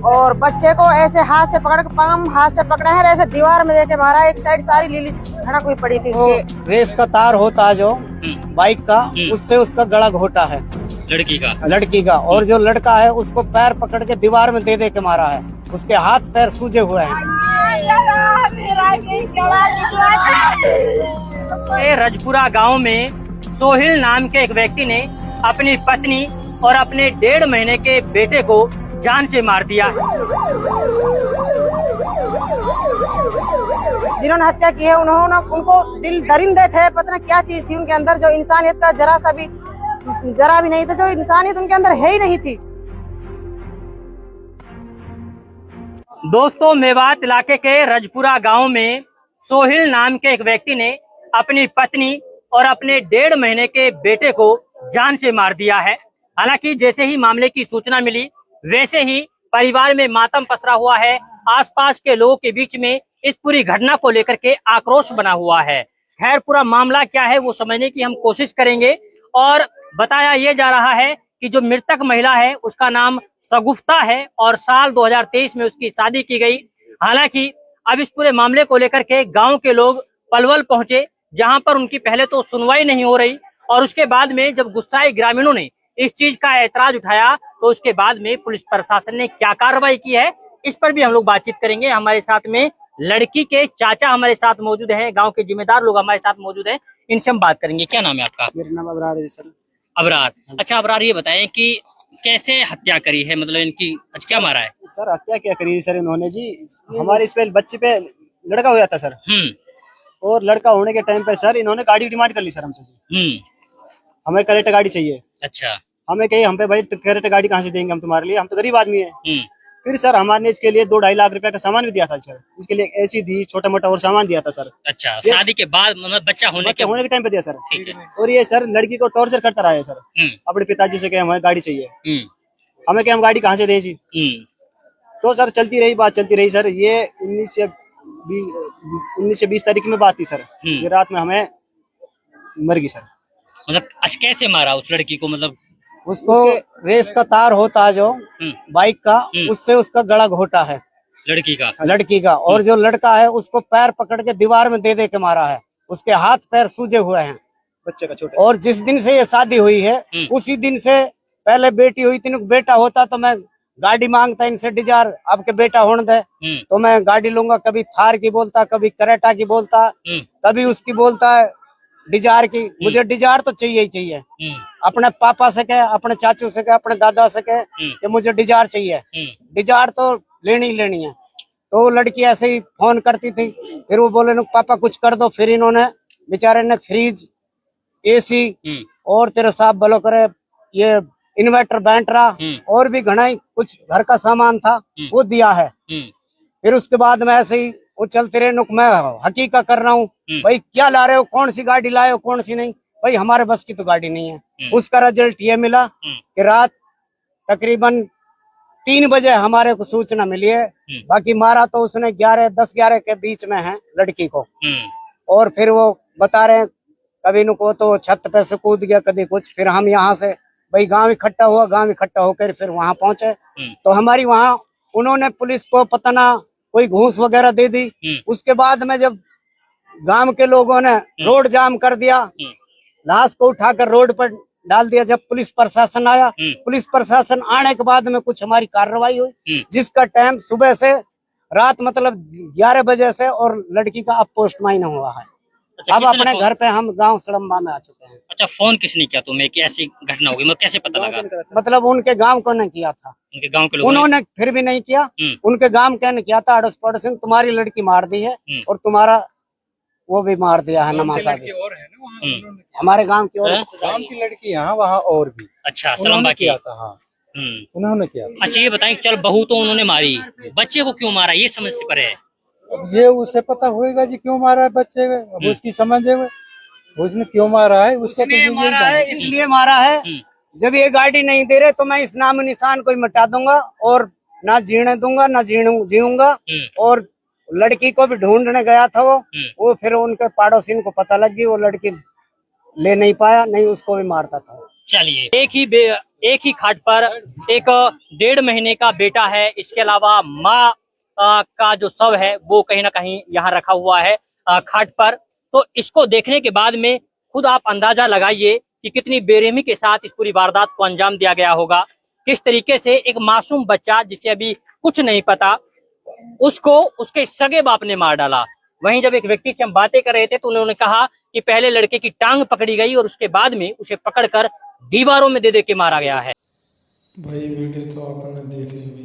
और बच्चे को ऐसे हाथ से पकड़ के पाम हाथ से पकड़े हैं, ऐसे दीवार में देके मारा। एक साइड सारी लीली धड़क हुई पड़ी थी। रेस का तार होता है जो बाइक का, उससे उसका गला घोटा है लड़की का। और जो लड़का है उसको पैर पकड़ के दीवार में दे के मारा है। उसके हाथ पैर सूजे हुए हैं। रजपुरा गांव में सोहिल नाम के एक व्यक्ति ने अपनी पत्नी और अपने 1.5 महीने के बेटे को जान से मार दिया। जिन्होंने हत्या की है उन्होंने उनको दिल दरिंदे थे, पता नहीं क्या चीज थी उनके अंदर जो इंसानियत का जरा भी नहीं था, जो इंसानियत उनके अंदर है ही नहीं थी। दोस्तों, मेवात इलाके के रजपुरा गांव में सोहिल नाम के एक व्यक्ति ने अपनी पत्नी और अपने 1.5 महीने के बेटे को जान से मार दिया है। हालांकि जैसे ही मामले की सूचना मिली वैसे ही परिवार में मातम पसरा हुआ है। आसपास के लोगों के बीच में इस पूरी घटना को लेकर के आक्रोश बना हुआ है। खैर, पूरा मामला क्या है वो समझने की हम कोशिश करेंगे। और बताया ये जा रहा है कि जो मृतक महिला है उसका नाम सगुफ्ता है और साल 2023 में उसकी शादी की गई। हालांकि अब इस पूरे मामले को लेकर के गांव के लोग पलवल पहुंचे, जहां पर उनकी पहले तो सुनवाई नहीं हो रही और उसके बाद में जब गुस्साए ग्रामीणों ने इस चीज का ऐतराज उठाया तो उसके बाद में पुलिस प्रशासन ने क्या कार्रवाई की है इस पर भी हम लोग बातचीत करेंगे। हमारे साथ में लड़की के चाचा हमारे साथ मौजूद है, गांव के जिम्मेदार लोग हमारे साथ मौजूद हैं, इनसे हम बात करेंगे। क्या नाम है आपका? मेरा नाम अबरार है सर। अबरार। अच्छा अबरार, ये बताएं कि कैसे हत्या करी है, मतलब इनकी क्या मारा है? सर हत्या क्या करी सर इन्होंने जी, हमारे इस पे बच्चे पे लड़का हुआ था सर। और लड़का होने के टाइम पे सर इन्होंने गाड़ी डिमांड कर ली सर हमसे जी। हमें करेक्ट गाड़ी चाहिए। अच्छा। हमें कही हम पे भाई करेक्ट गाड़ी कहाँ से देंगे हम तुम्हारे लिए, हम तो गरीब आदमी है। फिर सर हमारे इसके लिए 2-2.5 लाख रुपए का सामान भी दिया था सर। इसके लिए एसी दी, छोटा मोटा और सामान दिया था सर। अच्छा, शादी के बाद मतलब बच्चा होने के टाइम पे दिया सर। ठीक है। और ये सर लड़की को टॉर्चर करता रहा है सर। अपने पिताजी से कहे हमें गाड़ी चाहिए। हमें क्या हम गाड़ी कहाँ से दें जी। तो सर चलती रही बात, चलती रही सर। ये 19 से 20 तारीख में बात थी सर। ये रात में हमें मर गई सर। मतलब अच्छा, कैसे मारा उस लड़की को? मतलब उसको रेस का तार होता है जो बाइक का, उससे उसका गला घोटा है लड़की का। और जो लड़का है उसको पैर पकड़ के दीवार में दे के मारा है। उसके हाथ पैर सूजे हुए हैं बच्चे का छोटा। और जिस दिन से ये शादी हुई है उसी दिन से, पहले बेटी हुई थी, बेटा होता तो मैं गाड़ी मांगता इनसे डिजायर, अब के बेटा होने दे तो मैं गाड़ी लूंगा। कभी थार की बोलता, कभी करेटा की बोलता, कभी उसकी बोलता है डिजायर की। मुझे डिजायर तो चाहिए ही चाहिए। अपने पापा से कहे, अपने चाचू से कहे, अपने दादा से कहे कि मुझे डिजायर चाहिए। डिजायर तो लेनी ही लेनी है। तो वो लड़की ऐसे ही फोन करती थी, फिर वो बोले पापा कुछ कर दो। फिर इन्होंने बेचारे ने फ्रिज, एसी और तेरे साहब बोलो करे ये इन्वर्टर बैंटरा और भी घना ही कुछ घर का सामान था वो दिया है। फिर उसके बाद में ऐसे ही वो चलते रहे। मैं हकीकत कर रहा हूँ भाई, क्या ला रहे हो, कौन सी गाड़ी लाए हो, कौन सी नहीं। भाई हमारे बस की तो गाड़ी नहीं है। उसका रिजल्ट ये मिला कि रात तकरीबन 3 बजे हमारे को सूचना मिली है। बाकी मारा तो उसने 10-11 के बीच में है लड़की को। और फिर वो बता रहे कभी नुको तो छत पे से कूद गया, कभी कुछ। फिर हम यहाँ से भाई गांव इकट्ठा होकर फिर वहां पहुंचे तो हमारी वहां उन्होंने पुलिस को पता ना कोई घूस वगैरह दे दी। उसके बाद में जब गांव के लोगों ने रोड जाम कर दिया, लाश को उठाकर रोड पर डाल दिया। जब पुलिस प्रशासन आया, पुलिस प्रशासन आने के बाद में कुछ हमारी कार्रवाई हुई, जिसका टाइम सुबह से रात मतलब 11 बजे से, और लड़की का अब पोस्टमार्टम हुआ है। अच्छा, अब अपने घर पे हम गांव सड़म्बा में आ चुके हैं। अच्छा, फोन किसने किया तुम्हें कि ऐसी घटना होगी, मतलब कैसे पता लगा? मतलब उनके गांव को ने किया था, उनके गांव के लोगों उन्होंने फिर भी नहीं किया। उनके गांव के ने किया था, अड़ोस पड़ोस ने तुम्हारी लड़की मार दी है और तुम्हारा वो भी मार दिया है नमासा भी। हमारे गांव की और गांव की लड़की यहाँ वहाँ और भी। अच्छा, सलम्बा किया था। हाँ, उन्होंने किया। अच्छा ये बताएं, चल बहू तो उन्होंने मारी, बच्चे को क्यों मारा ये समझ से परे है। अब ये उसे पता होएगा जी क्यों मारा है बच्चे को, अब उसकी समझ है उसने क्यों मारा है। उसने मारा है इसलिए मारा है, जब ये गाड़ी नहीं दे रहे तो मैं इस नाम निशान को मिटा दूंगा और ना जीने दूंगा ना जीऊंगा। और लड़की को भी ढूंढने गया था वो फिर उनके पड़ोसी को पता लग गई, वो लड़की ले नहीं पाया, नहीं उसको भी मारता था। चलिए, एक ही खाट पर एक 1.5 महीने का बेटा है, इसके अलावा माँ का जो शव है वो कहीं ना कहीं यहाँ रखा हुआ है खाट पर। तो इसको देखने के बाद में खुद आप अंदाजा लगाइए कि कितनी बेरहमी के साथ इस पूरी वारदात को अंजाम दिया गया होगा। किस तरीके से एक मासूम बच्चा जिसे अभी कुछ नहीं पता, उसको उसके सगे बाप ने मार डाला। वहीं जब एक व्यक्ति से हम बातें कर रहे थे तो उन्होंने कहा कि पहले लड़के की टांग पकड़ी गई और उसके बाद में उसे पकड़कर दीवारों में दे दे के मारा गया है। भाई वीडियो तो आपने देख ली।